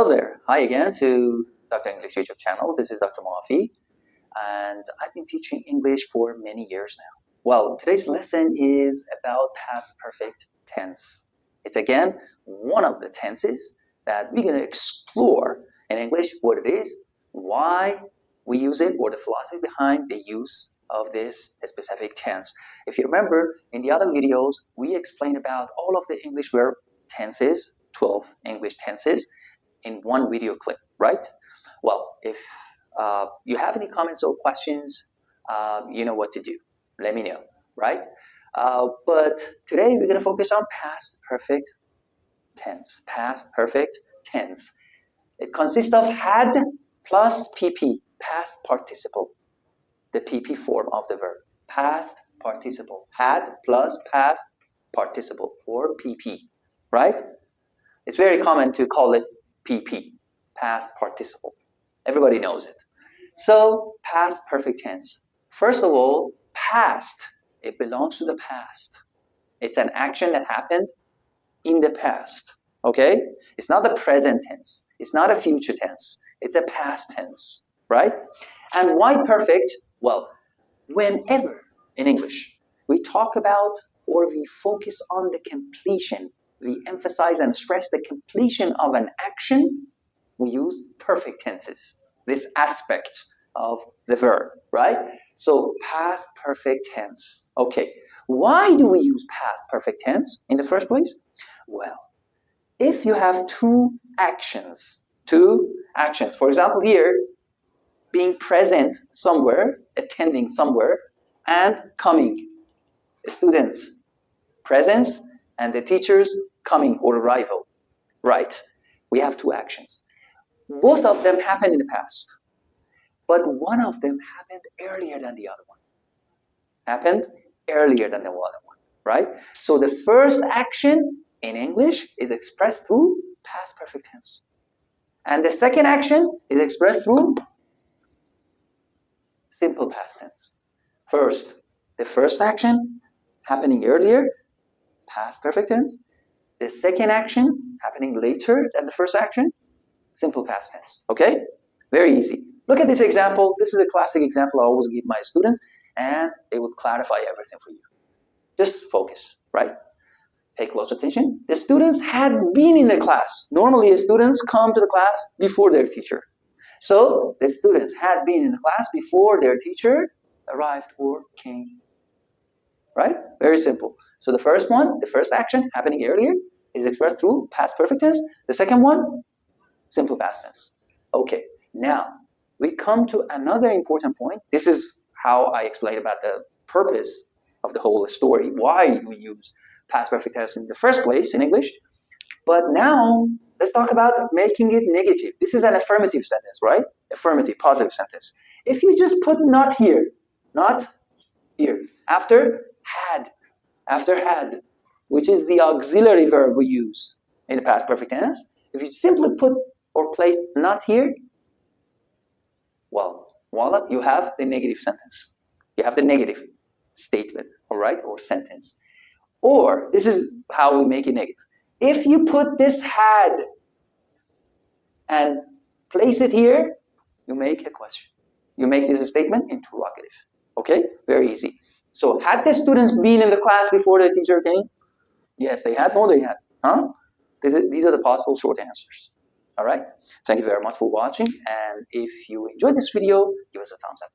Hello there. Hi again to Dr. English YouTube channel. This is Dr. Moafi, and I've been teaching English for many years now. Well, today's lesson is about past perfect tense. It's again one of the tenses that we're going to explore in English, what it is, why we use it, or the philosophy behind the use of this specific tense. If you remember, in the other videos, we explained about all of the English verb tenses, 12 English tenses, in one video clip, right? Well, if you have any comments or questions, you know what to do. Let me know, right? But today we're going to focus on past perfect tense. Past perfect tense. It consists of had plus PP, past participle, the PP form of the verb. Past participle. Had plus past participle, or PP, right? It's very common to call it PP, past participle. Everybody knows it. So, past perfect tense. First of all, past, it belongs to the past. It's an action that happened in the past, okay? It's not the present tense. It's not a future tense. It's a past tense, right? And why perfect? Well, whenever in English we talk about or we focus on the completion, we emphasize and stress the completion of an action, we use perfect tenses, this aspect of the verb, right? So past perfect tense. Okay, why do we use past perfect tense in the first place? Well, if you have two actions, for example here, being present somewhere, attending somewhere, and coming, students' presence, and the teacher's coming or arrival, right? We have two actions. Both of them happened in the past, but one of them happened earlier than the other one. Happened earlier than the other one, right? So the first action in English is expressed through past perfect tense. And the second action is expressed through simple past tense. First, the first action happening earlier, past perfect tense. The second action happening later than the first action, simple past tense. Okay? Very easy. Look at this example. This is a classic example I always give my students, and it would clarify everything for you. Just focus, right? Pay close attention. The students had been in the class. Normally, students come to the class before their teacher. So, the students had been in the class before their teacher arrived or came. Right? Very simple. So the first one, the first action happening earlier is expressed through past perfect tense. The second one, simple past tense. Okay, now we come to another important point. This is how I explain about the purpose of the whole story, why we use past perfect tense in the first place in English. But now let's talk about making it negative. This is an affirmative sentence, right? Affirmative, positive sentence. If you just put not here, after had, which is the auxiliary verb we use in the past perfect tense, if you simply put or place not here, well, voila, you have the negative sentence. You have the negative statement, all right, or sentence. Or, this is how we make it negative. If you put this had and place it here, you make a question. You make this a statement interrogative. Okay, very easy. So, had the students been in the class before the teacher came? Yes, they had. No, they had. Huh? These are the possible short answers. All right. Thank you very much for watching. And if you enjoyed this video, give us a thumbs up.